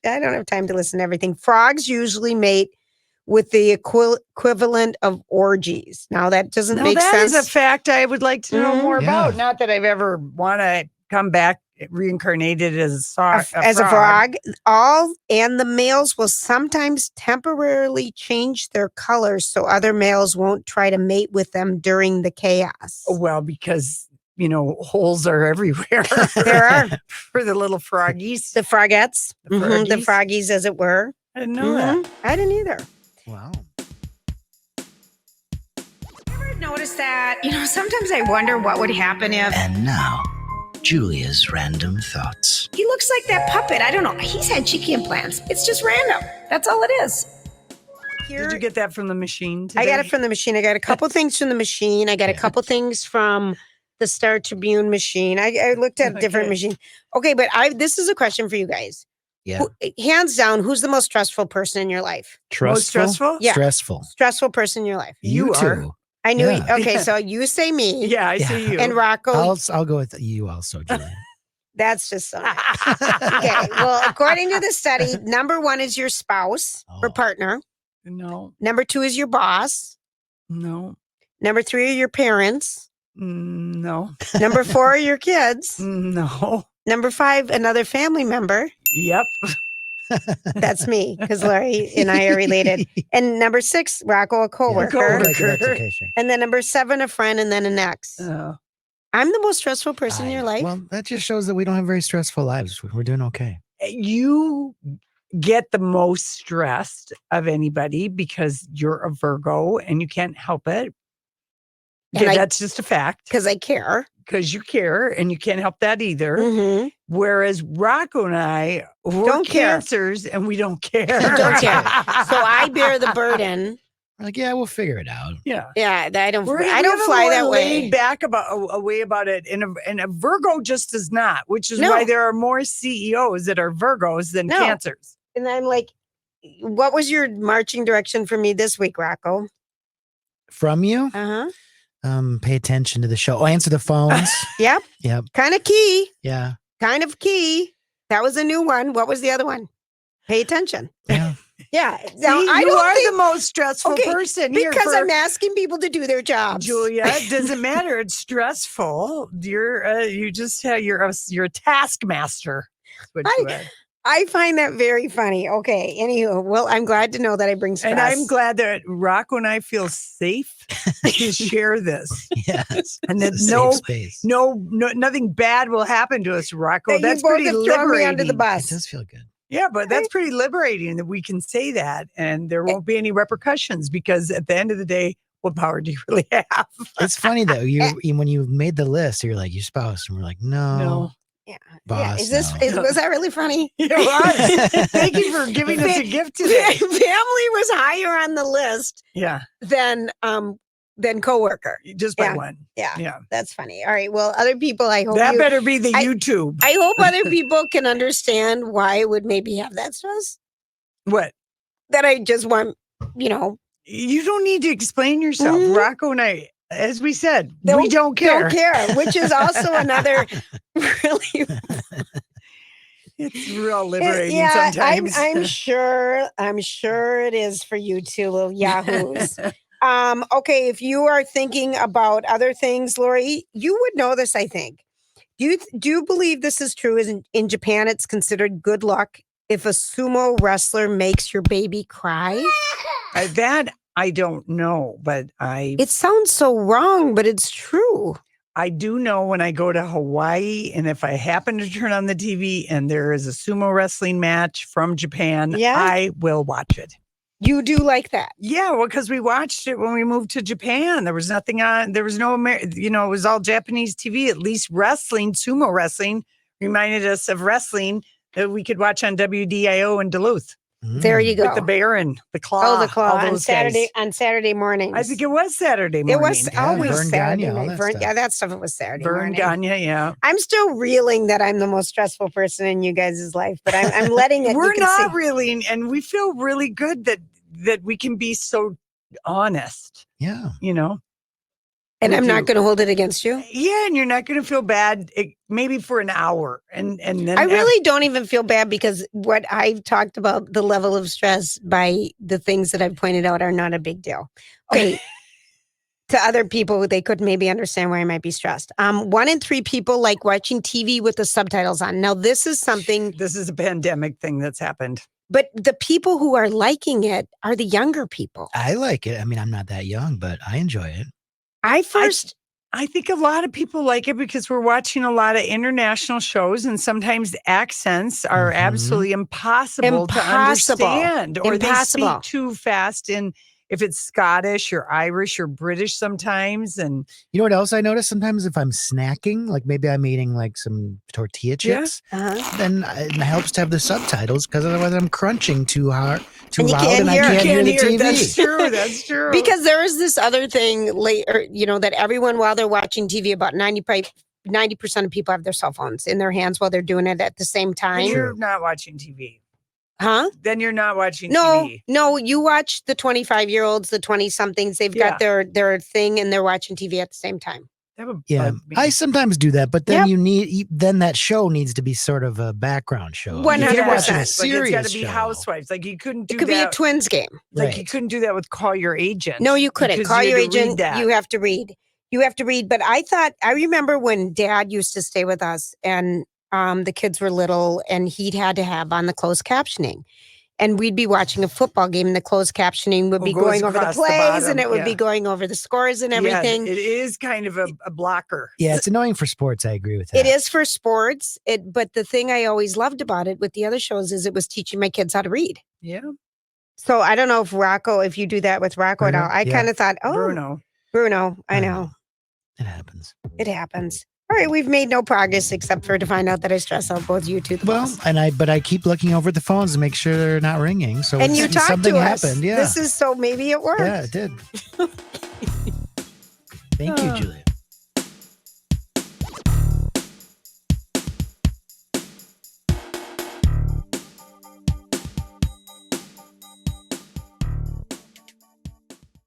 I don't have time to listen to everything. Frogs usually mate with the equivalent of orgies. Now that doesn't make sense. That is a fact I would like to know more about. Not that I've ever want to come back reincarnated as a frog. And the males will sometimes temporarily change their colors so other males won't try to mate with them during the chaos. Well, because holes are everywhere. There are for the little froggies, the frogettes, the froggies, as it were. I didn't know that. I didn't either. Wow. Ever notice that? Sometimes I wonder what would happen if. And now, Julia's random thoughts. He looks like that puppet. I don't know. He's had cheeky implants. It's just random. That's all it is. Did you get that from the machine today? I got it from the machine. I got a couple things from the machine. I got a couple things from the Star Tribune machine. I looked at a different machine. Okay, but this is a question for you guys. Yeah. Hands down, who's the most stressful person in your life? Most stressful? Yeah. Stressful person in your life. You are. too. I knew. Okay, so you say me. Yeah, I say you. And Rocco. I'll go with you also, Julia. That's just so nice. Okay, well, according to the study, number 1 is your spouse or partner. No. Number 2 is your boss. No. Number 3 are your parents. No. Number 4 are your kids. No. Number 5, another family member. Yep. That's me, because Lori and I are related. And number 6, Rocco, a coworker. And then number 7, a friend, and then an ex. I'm the most stressful person in your life. Well, that just shows that we don't have very stressful lives. We're doing okay. You get the most stressed of anybody because you're a Virgo and you can't help it. Yeah, that's just a fact. Because I care. Because you care and you can't help that either. Mm-hmm. Whereas Rocco and I, we're cancers and we don't care. Don't care. So I bear the burden. Like, yeah, we'll figure it out. Yeah. Yeah, I don't fly that way. Laid back away about it. And a Virgo just does not, which is why there are more CEOs that are Virgos than cancers. And I'm like, what was your marching direction for me this week, Rocco? From you? Uh-huh. Pay attention to the show. Oh, answer the phones. Yep. Yep. Kind of key. Yeah. Kind of key. That was a new one. What was the other one? Pay attention. Yeah. Yeah. Now, you are the most stressful person here. Because I'm asking people to do their jobs. Julia, it doesn't matter. It's stressful. You're a taskmaster. I find that very funny. Okay. Anywho, well, I'm glad to know that I bring stress. And I'm glad that Rocco and I feel safe to share this. Yes. And that nothing bad will happen to us, Rocco. That's pretty liberating. Me under the bus. It does feel good. Yeah, but that's pretty liberating that we can say that and there won't be any repercussions because at the end of the day, what power do you really have? It's funny though. When you made the list, you're like, your spouse, and we're like, no. Yeah. Boss, was that really funny? It was. Thank you for giving us a gift today. Family was higher on the list. Yeah. Than coworker. Just by one. Yeah. That's funny. All right. Well, other people, I hope that better be the YouTube. I hope other people can understand why I would maybe have that stress. What? That I just want, You don't need to explain yourself. Mm-hmm. Rocco and I, as we said, we don't care. Don't care, which is also another really... It's real liberating sometimes. I'm sure it is for you two little yahoos. Okay, if you are thinking about other things, Lori, you would know this, I think. Do you believe this is true? In Japan, it's considered good luck if a sumo wrestler makes your baby cry? That I don't know, but It sounds so wrong, but it's true. I do know when I go to Hawaii, and if I happen to turn on the TV and there is a sumo wrestling match from Japan, I will watch it. You do like that? Yeah, well, because we watched it when we moved to Japan. There was nothing on. There was no, it was all Japanese TV. At least wrestling, sumo wrestling, reminded us of wrestling that we could watch on WDIO in Duluth. There you go. With the bear and the claw. Oh, the claw on Saturday mornings. I think it was Saturday morning. It was always Vern Saturday Gagne, night. That stuff it was Saturday morning. Vern Gagne, yeah. I'm still reeling that I'm the most stressful person in you guys' life, but I'm letting it. We're not reeling, and we feel really good that we can be so honest. Yeah. And with I'm you. not going to hold it against you. Yeah, and you're not going to feel bad. Maybe for an hour, and then I really don't even feel bad because what I've talked about, the level of stress by the things that I've pointed out are not a big deal. Okay. To other people, they could maybe understand why I might be stressed. 1 in 3 people like watching TV with the subtitles on. Now, this is something, This is a pandemic thing that's happened. but the people who are liking it are the younger people. I like it. I mean, I'm not that young, but I enjoy it. I think a lot of people like it because we're watching a lot of international shows, and sometimes accents are absolutely impossible to understand, or they speak too fast. And if it's Scottish or Irish or British sometimes. And you know what else I notice? Sometimes if I'm snacking, like maybe I'm eating like some tortilla chips, then it helps to have the subtitles because otherwise I'm crunching too hard, too loud, and I can't hear the TV. That's true. That's true. Because there is this other thing later, that everyone, while they're watching TV, about 90% of people have their cell phones in their hands while they're doing it at the same time. You're not watching TV. Huh? Then you're not watching TV. TV. No, you watch the 25-year-olds, the 20-somethings. They've got their thing and they're watching TV at the same time. Yeah, I sometimes do that, but then then that show needs to be sort of a background show. 100%. If you're watching a Like serious it's got to be show. Housewives. Like you couldn't do It could be a twins game. Like you couldn't do that with Call Your Agent. No, you couldn't. because Call you your had to read agent. that. You have to read. But I remember when Dad used to stay with us and the kids were little and he'd had to have on the closed captioning. And we'd be watching a football game and the closed captioning would be going over the plays and it would be going over the scores and everything. Yeah, it is kind of a blocker. Yeah, it's annoying for sports. I agree with that. It is for sports. But the thing I always loved about it with the other shows is it was teaching my kids how to read. Yeah. So I don't know if you do that with Rocco at all. I kind of thought, Bruno, I know. It happens. It happens. All right, we've made no progress except for to find out that I stress out both you two. But I keep looking over the phones to make sure they're not ringing. So and you talked something to us. happened. Yeah, this is so maybe it worked. Yeah, it did. Thank you, Julia.